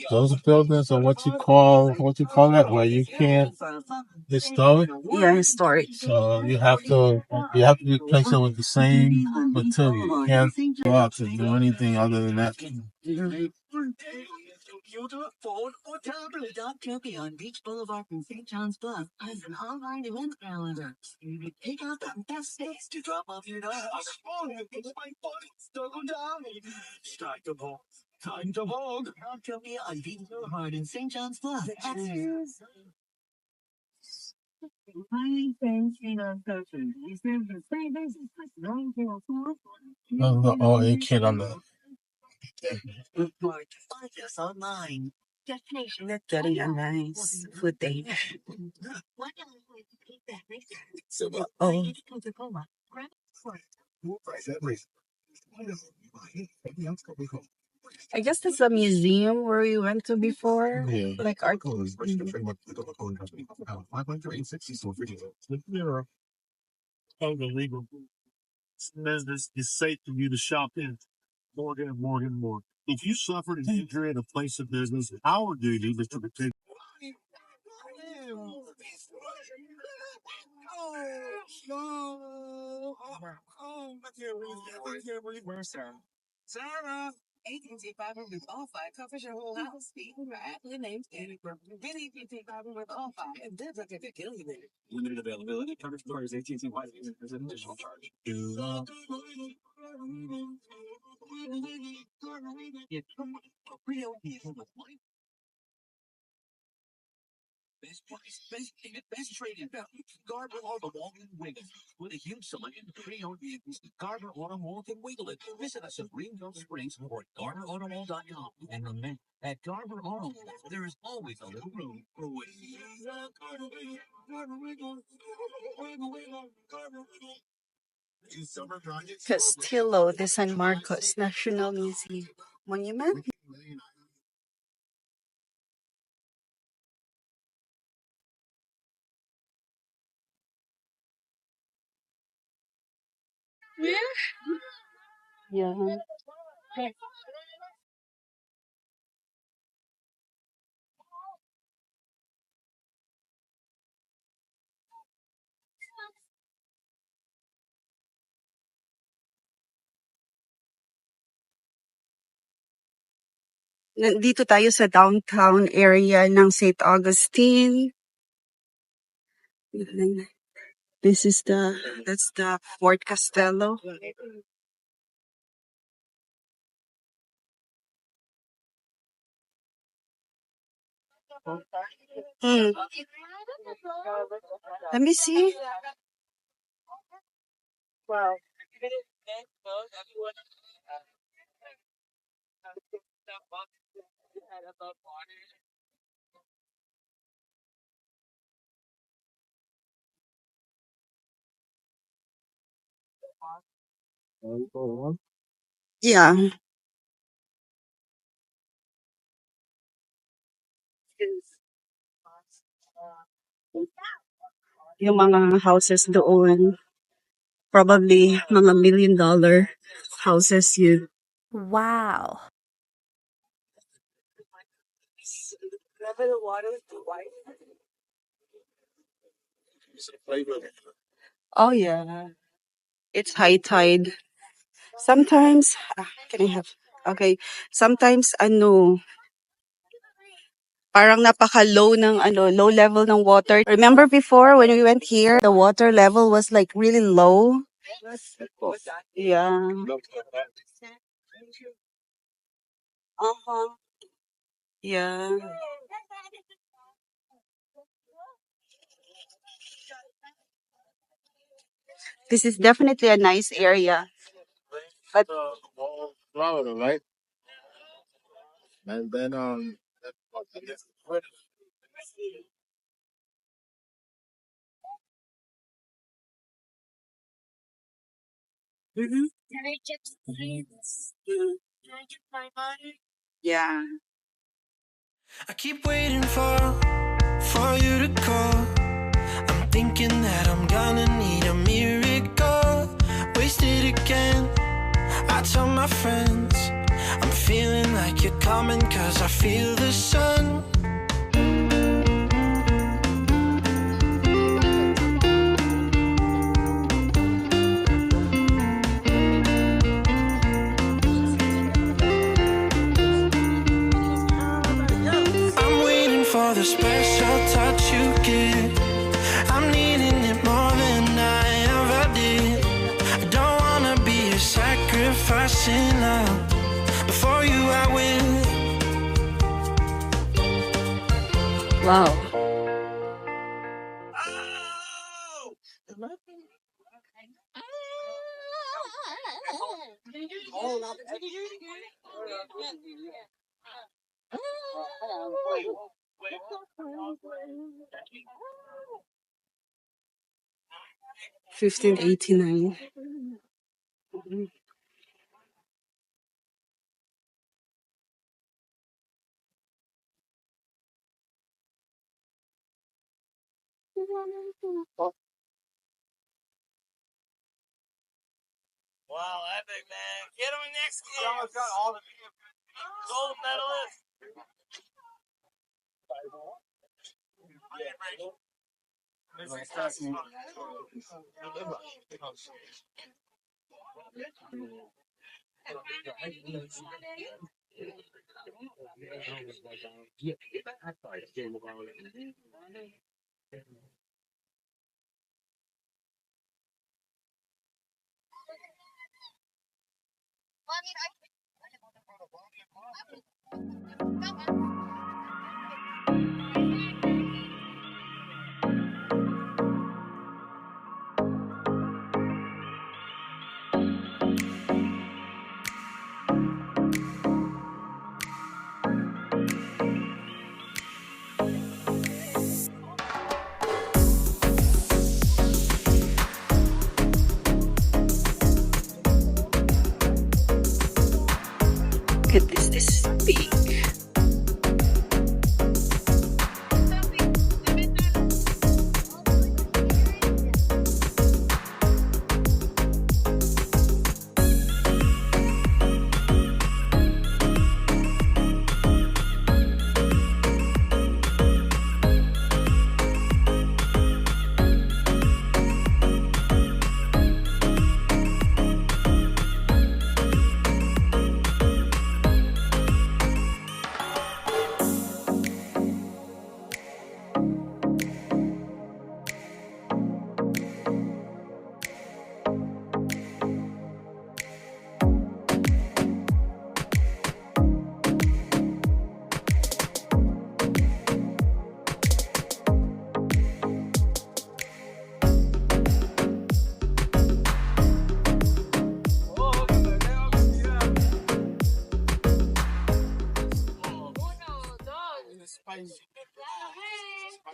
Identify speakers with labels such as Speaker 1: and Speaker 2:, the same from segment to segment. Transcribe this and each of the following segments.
Speaker 1: Those buildings are what you call that, where you can't historic.
Speaker 2: Yeah, historic.
Speaker 1: So you have to replace it with the same material. You can't go out to do anything other than that.
Speaker 2: Mhm.
Speaker 1: Oh, you kid on the.
Speaker 2: Getting a nice footage. Oh, I guess that's a museum where we went to before,
Speaker 1: Yeah.
Speaker 2: like art.
Speaker 1: Legal business is safe for you to shop in. Morgan and Morgan and Morgan. If you suffered an injury at a place of business, our duty is to protect. Limited availability. Coverage requires AT&T Wi-Fi. There's an additional charge.
Speaker 2: Castillo de San Marcos National Museum Monument. Yeah. Nandito tayo sa downtown area ng St. Augustine. This is that's the Fort Castello. Hmm. Let me see. Yeah. Yung mga houses doon, probably mga $1 million houses yun.
Speaker 3: Wow.
Speaker 2: Oh yeah. It's high tide. Sometimes, can I have, okay. Sometimes, parang napaka-low ng, low level ng water. Remember before when we went here, the water level was like really low? Yeah. Uh-huh. Yeah. This is definitely a nice area. But,
Speaker 1: Florida, right? And then
Speaker 2: mhm. Yeah.
Speaker 4: I keep waiting for you to call. I'm thinking that I'm gonna need a miracle. Wasted again. I tell my friends I'm feeling like like you're coming, 'cause I feel the sun. I'm waiting for the special touch you give. I'm needing it more than I ever did. I don't wanna be a sacrificing love. Before you I will.
Speaker 2: Wow. $15.89.
Speaker 3: Wow, epic, man. Get him next game. Y'all got all the gold medalists.
Speaker 2: Look at this. This is big.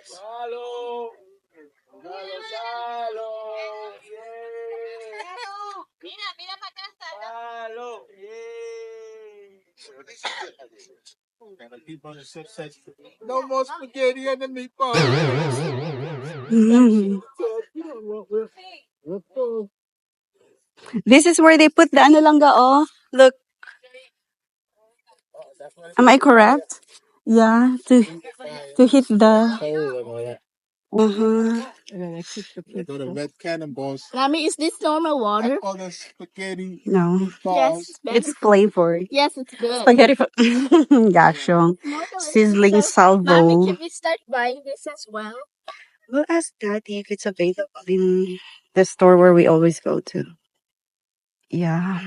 Speaker 3: Salo! Salo! Yay!
Speaker 5: Mira, mira para acá, Salo.
Speaker 3: Salo! Yay! No more spaghetti and the meatballs.
Speaker 2: Mhm. This is where they put the ano langga, oh. Look, am I correct? Yeah, to hit the. Uh-huh.
Speaker 3: They go to red cannonballs.
Speaker 5: Mommy, is this normal water?
Speaker 3: All the spaghetti
Speaker 2: No,
Speaker 3: meatballs.
Speaker 2: it's flavored.
Speaker 5: Yes, it's good.
Speaker 2: Spaghetti. Gashong. Sizzling
Speaker 5: Mommy,
Speaker 2: salvo.
Speaker 5: can we start buying this as well?
Speaker 2: We'll ask Daddy if it's available in the store where we always go to. Yeah.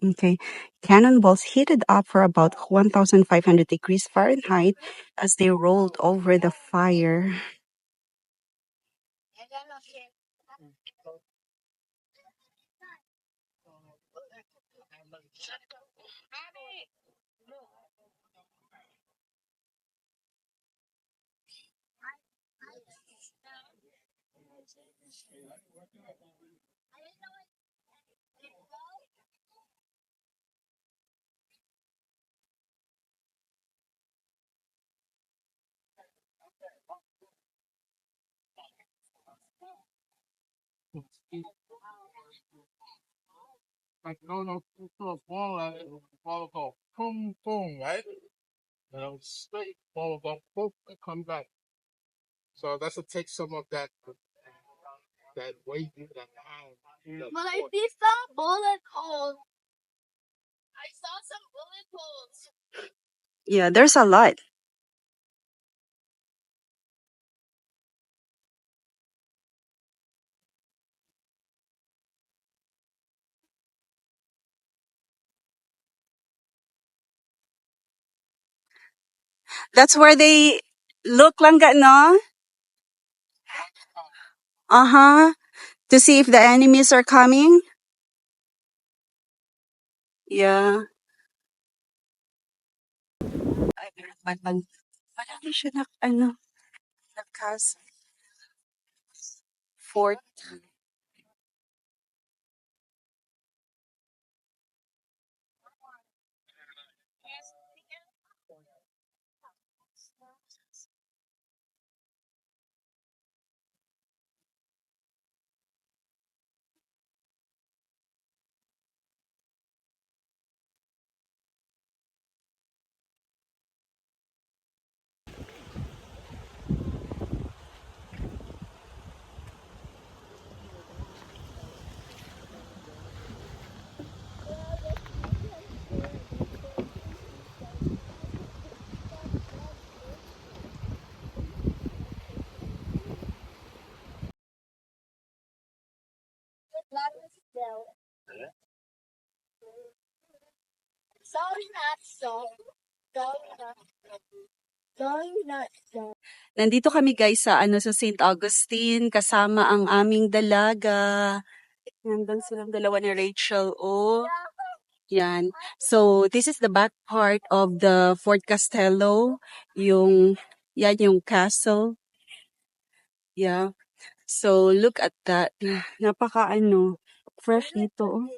Speaker 2: Okay. Cannonballs heated up for about 1,500 degrees Fahrenheit as they rolled over the fire.
Speaker 3: Like, no, fall.
Speaker 1: boom, boom, right? And it'll straight, boom, boom, boom, and come back. So that's to take some of that weight, that pound.
Speaker 5: But I see some bullet holes. I saw some bullet holes.
Speaker 2: Yeah, there's a lot. That's where they look lang no? Uh-huh. To see if the enemies are coming. Yeah. Ay, marami siya nagkas fort.
Speaker 5: Sorry, not so. Sorry, not so. Sorry, not so.
Speaker 2: Nandito kami guys sa sa St. Augustine kasama ang aming dalaga. Nandun silang dalawa ni Rachel. Oh, yan. So, this is the back part of the Fort Castello. Yan yung castle. Yeah. So, look at that. Napaka fresh dito. Oh.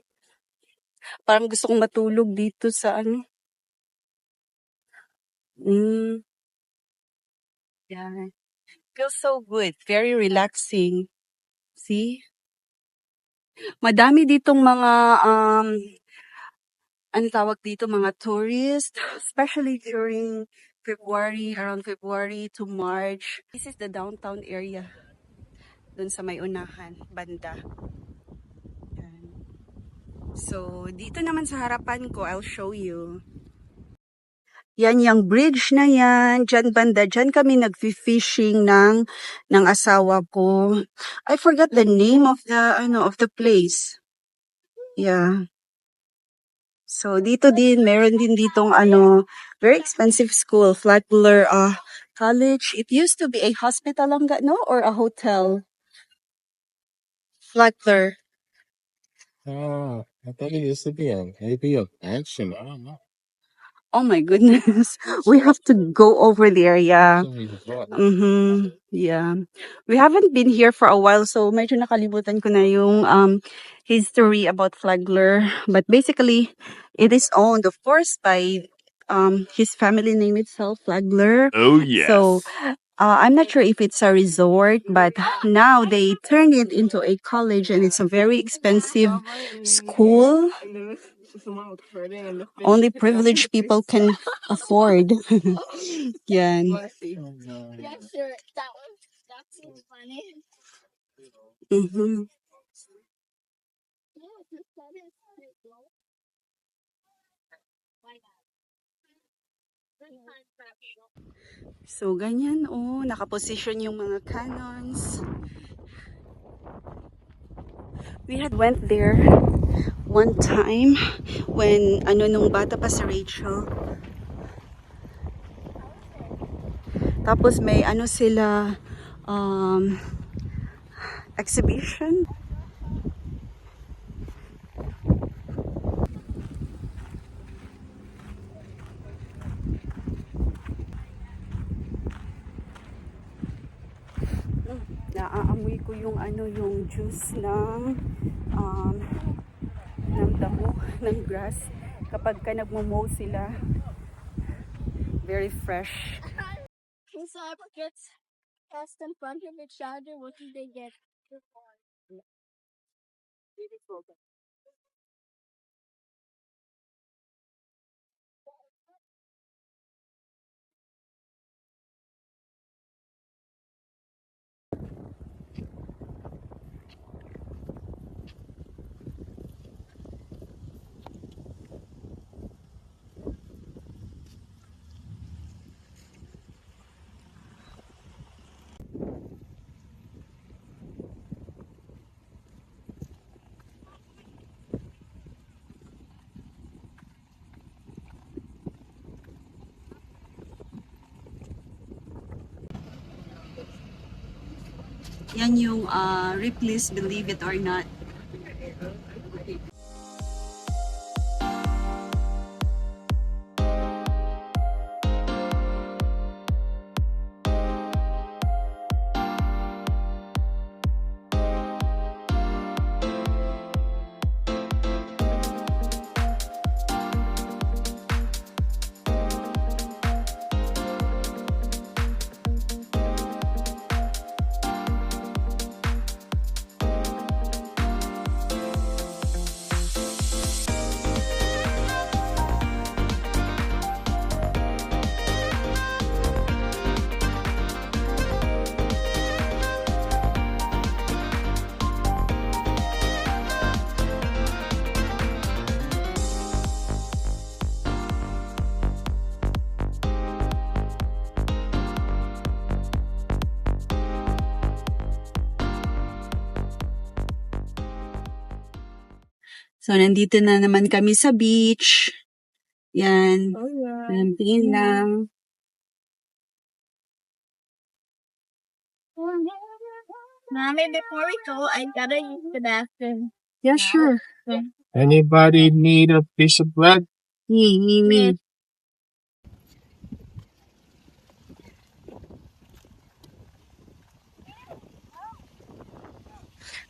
Speaker 2: Parang gusto kong matulog dito sa Yeah. Feels so good. Very relaxing. See? Madami ditong mga ano tawag dito, mga tourist, especially during February, around February to March. This is the downtown area. Dun sa may unahan, banda. Yan. So, dito naman sa harapan ko, I'll show you. Yan yung bridge na yan. Diyan banda, diyan kami nag-fishing ng asawa ko. I forgot the name of the place. Yeah. So, dito din, meron din ditong very expensive school, Flagler College. It used to be a hospital lang no? Or a hotel? Flagler.
Speaker 1: I thought it used to be maybe a mansion. I don't know.
Speaker 2: Oh my goodness. We have to go over there, yeah.
Speaker 1: So
Speaker 2: Yeah. We haven't been here for a while, so medyo nakalimutan ko na yung history about Flagler. But basically, it is owned, of course, by his family name itself, Flagler.
Speaker 6: Oh, yes.
Speaker 2: So, I'm not sure if it's a resort, but now they turn it into a college and it's a very expensive school. Only privileged people can afford. Yan.
Speaker 5: Yeah, sure. That seems funny.
Speaker 2: Mhm.
Speaker 5: Yeah, that is pretty cool. Why not?
Speaker 2: So, ganyan, nakaposition yung mga cannons. We had went there one time when, nung bata pa si Rachel. Tapos may sila, exhibition. Naaamoy ko yung yung juice ng damo, ng grass kapag ka nagmo-mow sila. Very fresh.
Speaker 5: When someone gets cast in front of each other, what do they get?
Speaker 2: Yan yung Ripley's Believe It or Not. So, nandito na naman kami sa beach. Yan. Tingin lang.
Speaker 5: Mommy, before we go, I gotta use the bathroom.
Speaker 2: Yeah, sure.
Speaker 1: Anybody need a piece of bread?
Speaker 2: Me.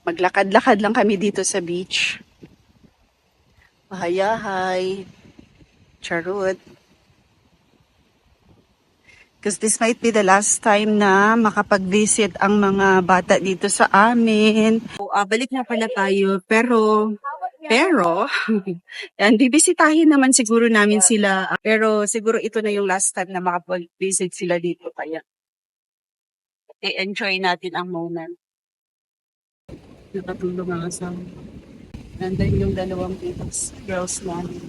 Speaker 2: Maglakad-lakad lang kami dito sa beach. Mahayahay. Charot. Because this might be the last time na makapag-visit ang mga bata dito sa amin. So, balik na pala tayo. Pero, yan, bibisitahin naman siguro namin sila. Pero siguro ito na yung last time na makapag-visit sila dito. Kaya, i-enjoy natin ang moment. Nakatulong ang asawa. Nandun yung dalawang girls namin.